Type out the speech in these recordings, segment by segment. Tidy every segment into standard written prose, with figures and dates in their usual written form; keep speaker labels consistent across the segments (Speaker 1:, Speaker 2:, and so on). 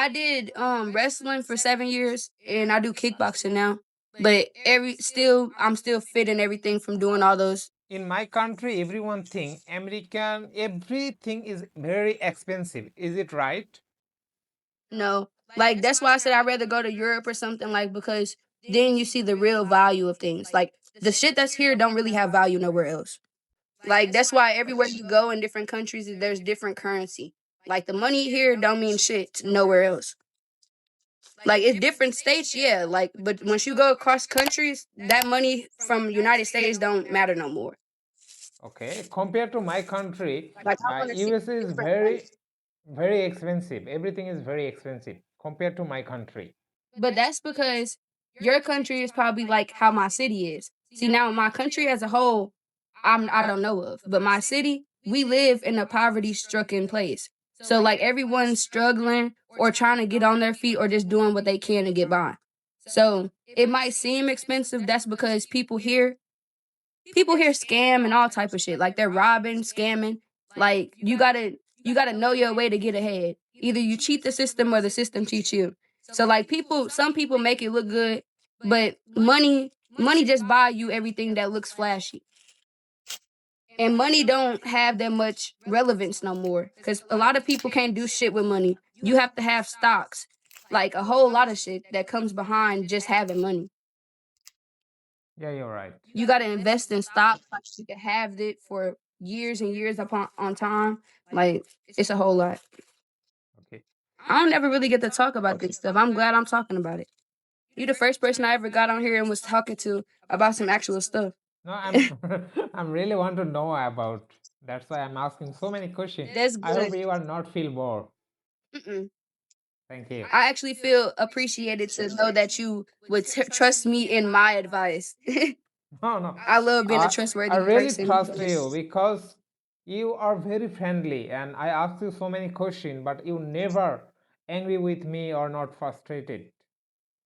Speaker 1: I did wrestling for 7 years, and I do kickboxing now. But I'm still fit in everything from doing all those.
Speaker 2: In my country, everyone think everything is very expensive. Is it right?
Speaker 1: No, like that's why I said I'd rather go to Europe or something, like, because then you see the real value of things. Like the shit that's here don't really have value nowhere else. Like that's why everywhere you go in different countries, there's different currency. Like the money here don't mean shit nowhere else. Like it's different states, yeah. Like, but once you go across countries, that money from United States don't matter no more.
Speaker 2: Okay, compared to my country,
Speaker 1: Like I want to see
Speaker 2: USA is
Speaker 1: different
Speaker 2: very,
Speaker 1: countries.
Speaker 2: very expensive. Everything is very expensive compared to my country.
Speaker 1: But that's because your country is probably like how my city is. See, now my country as a whole, I don't know of, but my city, we live in a poverty-stricken place. So like everyone's struggling or trying to get on their feet or just doing what they can to get by. So it might seem expensive. That's because people here scam and all type of shit. Like they're robbing, scamming. Like you gotta know your way to get ahead. Either you cheat the system or the system cheats you. So like some people make it look good, but money just buy you everything that looks flashy. And money don't have that much relevance no more. Cause a lot of people can't do shit with money. You have to have stocks. Like a whole lot of shit that comes behind just having money.
Speaker 2: Yeah, you're right.
Speaker 1: You got to invest in stocks like you can have it for years and years upon on time. Like it's a whole lot.
Speaker 2: Okay.
Speaker 1: I don't ever really get to talk about this stuff. I'm glad I'm talking about it. You're the first person I ever got on here and was talking to about some actual stuff.
Speaker 2: No, I'm I'm really want to know about. That's why I'm asking so many questions.
Speaker 1: That's
Speaker 2: I hope
Speaker 1: good.
Speaker 2: you are not feel bored.
Speaker 1: Mm-mm.
Speaker 2: Thank you.
Speaker 1: I actually feel appreciated to know that you would trust me in my advice.
Speaker 2: No, no.
Speaker 1: I love being a
Speaker 2: I
Speaker 1: trustworthy
Speaker 2: really
Speaker 1: person.
Speaker 2: trust you because you are very friendly and I asked you so many questions, but you never angry with me or not frustrated.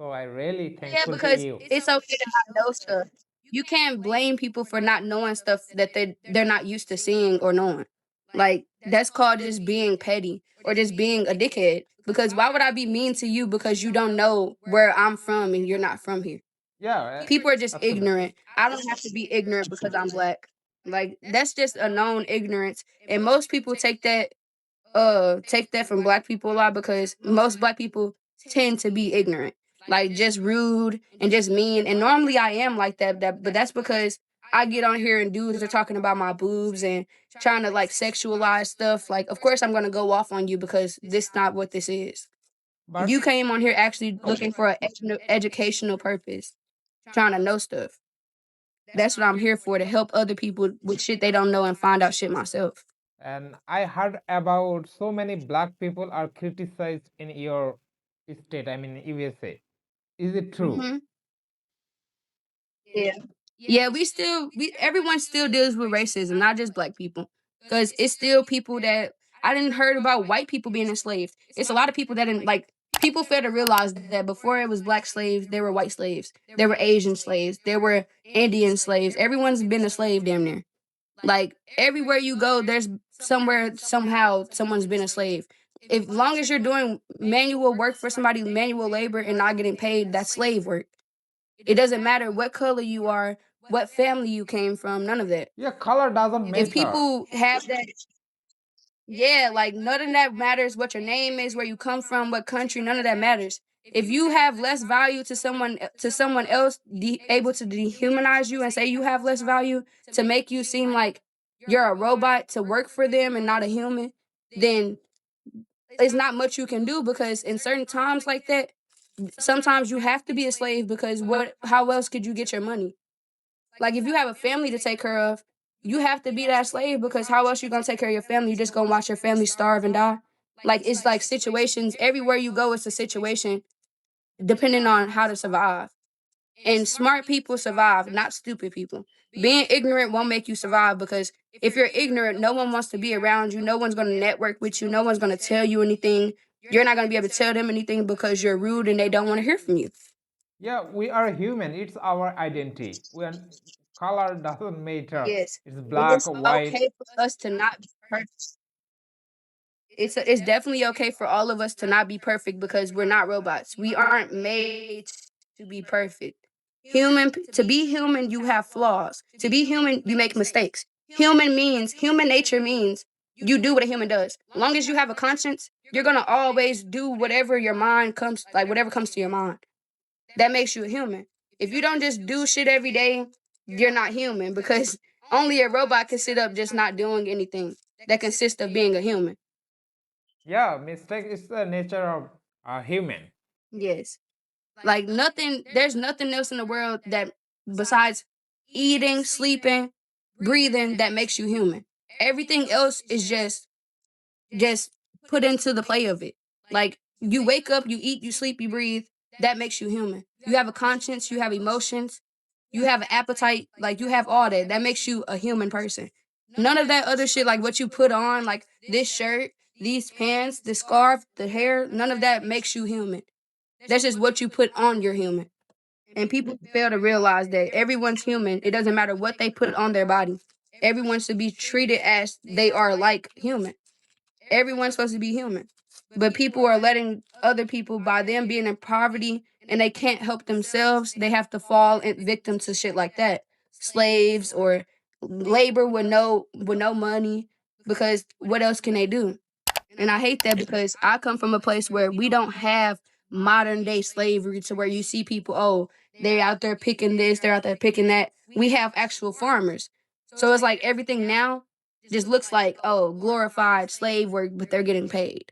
Speaker 2: So I really
Speaker 1: Yeah,
Speaker 2: thankful to
Speaker 1: because
Speaker 2: you.
Speaker 1: it's okay to not know stuff. You can't blame people for not knowing stuff that they're not used to seeing or knowing. Like that's called just being petty or just being a dickhead. Because why would I be mean to you because you don't know where I'm from and you're not from here?
Speaker 2: Yeah,
Speaker 1: People are just
Speaker 2: absolutely.
Speaker 1: ignorant. I don't have to be ignorant because I'm black. Like that's just a known ignorance. And most people take that from black people a lot because most black people tend to be ignorant, like just rude and just mean. And normally I am like that, but that's because I get on here and dudes are talking about my boobs and trying to like sexualize stuff. Like, of course I'm gonna go off on you because this not what this is.
Speaker 2: But
Speaker 1: You came on here actually looking for an educational purpose, trying to know stuff. That's what I'm here for, to help other people with shit they don't know and find out shit myself.
Speaker 2: and I heard about so many black people are criticized in your state, I mean USA. Is it true?
Speaker 1: Hmm. Yeah. Yeah, we everyone still deals with racism, not just black people. Cause it's still people that I didn't heard about white people being enslaved. It's a lot of people that didn't like people fail to realize that before it was black slaves, there were white slaves. There were Asian slaves. There were Indian slaves. Everyone's been a slave damn near. Like everywhere you go, there's somewhere, somehow, someone's been a slave. If long as you're doing manual work for somebody, manual labor and not getting paid, that's slave work. It doesn't matter what color you are, what family you came from, none of that.
Speaker 2: Yeah, color doesn't
Speaker 1: If
Speaker 2: matter.
Speaker 1: people have that, yeah, like none of that matters. What your name is, where you come from, what country, none of that matters. If you have less value to someone else, able to dehumanize you and say you have less value to make you seem like you're a robot to work for them and not a human, then it's not much you can do, because in certain times like that, sometimes you have to be a slave, because how else could you get your money? Like if you have a family to take care of, you have to be that slave, because how else you gonna take care of your family? You just gonna watch your family starve and die? Like it's like situations everywhere you go, it's a situation depending on how to survive. And smart people survive, not stupid people. Being ignorant won't make you survive, because if you're ignorant, no one wants to be around you. No one's gonna network with you. No one's gonna tell you anything. You're not gonna be able to tell them anything because you're rude and they don't want to hear from you.
Speaker 2: Yeah, we are human. It's our identity. Color doesn't matter.
Speaker 1: Yes.
Speaker 2: It's
Speaker 1: And
Speaker 2: black
Speaker 1: it's
Speaker 2: or white.
Speaker 1: okay for us to not be perfect. It's definitely okay for all of us to not be perfect because we're not robots. We aren't made to be perfect. To be human, you have flaws. To be human, you make mistakes. Human nature means you do what a human does. As long as you have a conscience, you're gonna always do whatever your mind comes like whatever comes to your mind. That makes you a human. If you don't just do shit every day, you're not human because only a robot can sit up just not doing anything that consists of being a human.
Speaker 2: Yeah, mistake is the nature of a human.
Speaker 1: Yes. Like nothing, there's nothing else in the world that besides eating, sleeping, breathing that makes you human. Everything else is just put into the play of it. Like you wake up, you eat, you sleep, you breathe. That makes you human. You have a conscience, you have emotions, you have an appetite, like you have all that. That makes you a human person. None of that other shit, like what you put on, like this shirt, these pants, the scarf, the hair, none of that makes you human. That's just what you put on your human. And people fail to realize that everyone's human. It doesn't matter what they put on their body. Everyone should be treated as they are like human. Everyone's supposed to be human. But people are letting other people, by them being in poverty and they can't help themselves, they have to fall victim to shit like that. Slaves or labor with no money because what else can they do? And I hate that because I come from a place where we don't have modern day slavery to where you see people, oh, they're out there picking this, they're out there picking that. We have actual farmers. So it's like everything now just looks like, oh, glorified slave work, but they're getting paid.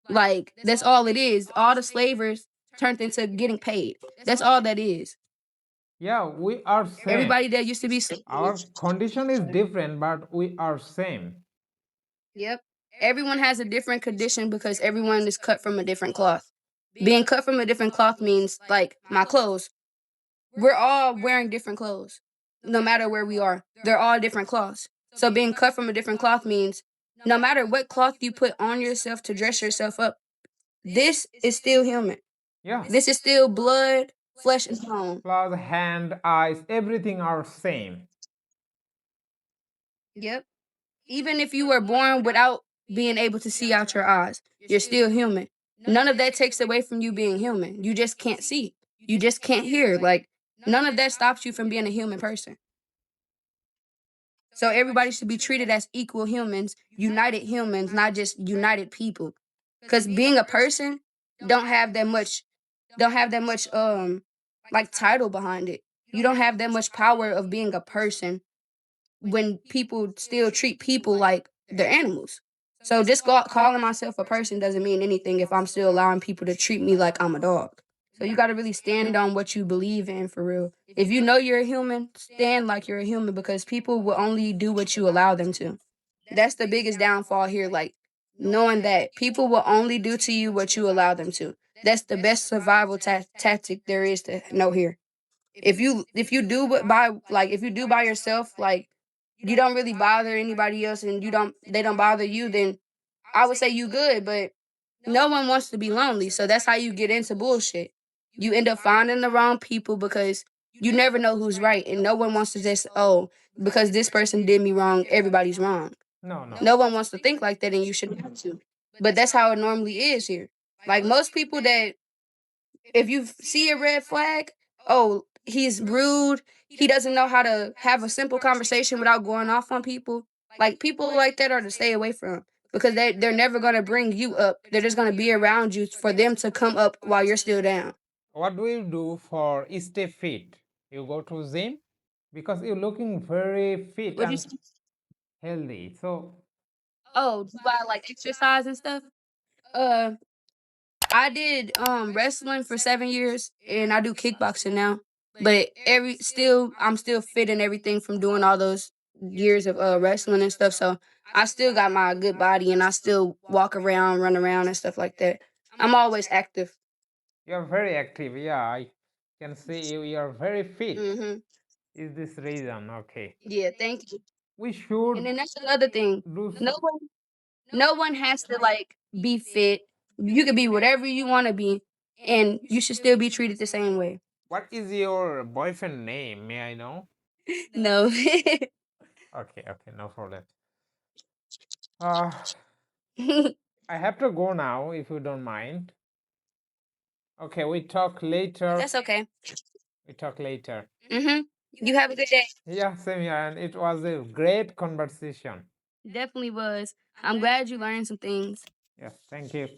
Speaker 1: Like, that's all it is. All the slavers turned into getting paid. That's all that is.
Speaker 2: Yeah, we are same.
Speaker 1: Everybody that used to be
Speaker 2: Our
Speaker 1: slaves.
Speaker 2: condition is different, but we are same.
Speaker 1: Yep. Everyone has a different condition because everyone is cut from a different cloth. Being cut from a different cloth means like my clothes. We're all wearing different clothes, no matter where we are. They're all different cloths. So being cut from a different cloth means no matter what cloth you put on yourself to dress yourself up, this is still human.
Speaker 2: Yeah.
Speaker 1: This is still blood, flesh, and bone.
Speaker 2: Plus hand, eyes, everything are same.
Speaker 1: Yep. Even if you were born without being able to see out your eyes, you're still human. None of that takes away from you being human. You just can't see. You just can't hear. Like, none of that stops you from being a human person. So everybody should be treated as equal humans, not just united people. Because being a person don't have that much, like title behind it. You don't have that much power of being a person when people still treat people like they're animals. So just calling myself a person doesn't mean anything if I'm still allowing people to treat me like I'm a dog. So you got to really stand on what you believe in for real. If you know you're a human, stand like you're a human because people will only do what you allow them to. That's the biggest downfall here. Like knowing that people will only do to you what you allow them to. That's the best survival tactic there is to know here. If you do if you do by yourself, like you don't really bother anybody else and they don't bother you, then I would say you good, but no one wants to be lonely. So that's how you get into bullshit. You end up finding the wrong people because you never know who's right and no one wants to just, oh, because this person did me wrong, everybody's wrong.
Speaker 2: No, no.
Speaker 1: No one wants to think like that and you shouldn't have to. But that's how it normally is here. Like most people that if you see a red flag, oh, he's rude. He doesn't know how to have a simple conversation without going off on people. Like people like that are to stay away from because they're never gonna bring you up. They're just gonna be around you for them to come up while you're still down.
Speaker 2: What do you do for stay fit? You go to gym because you're looking very fit
Speaker 1: What you
Speaker 2: and
Speaker 1: say?
Speaker 2: healthy. So
Speaker 1: Oh, do I like exercise and stuff? Uh, I did wrestling for 7 years and I do kickboxing now. But I'm still fit and everything from doing all those years of wrestling and stuff. So I still got my good body and I still walk around, run around and stuff like that. I'm always active.
Speaker 2: you're very active. Yeah, I can see you. You're very fit.
Speaker 1: Mhm.
Speaker 2: Is this reason? Okay.
Speaker 1: Yeah, thank you.
Speaker 2: We
Speaker 1: And
Speaker 2: should
Speaker 1: then that's another thing.
Speaker 2: do.
Speaker 1: No one no one has to like be fit. You can be whatever you want to be and you should still be treated the same way.
Speaker 2: What is your boyfriend name? May I know?
Speaker 1: No.
Speaker 2: Okay, okay, no problem. Uh, I have to go now, if you don't mind. Okay, we talk later.
Speaker 1: That's okay.
Speaker 2: We talk later.
Speaker 1: Mm-hmm. You have a good day.
Speaker 2: Yeah, same here. And it was a great conversation.
Speaker 1: Definitely was. I'm glad you learned some things.
Speaker 2: Yes, thank you.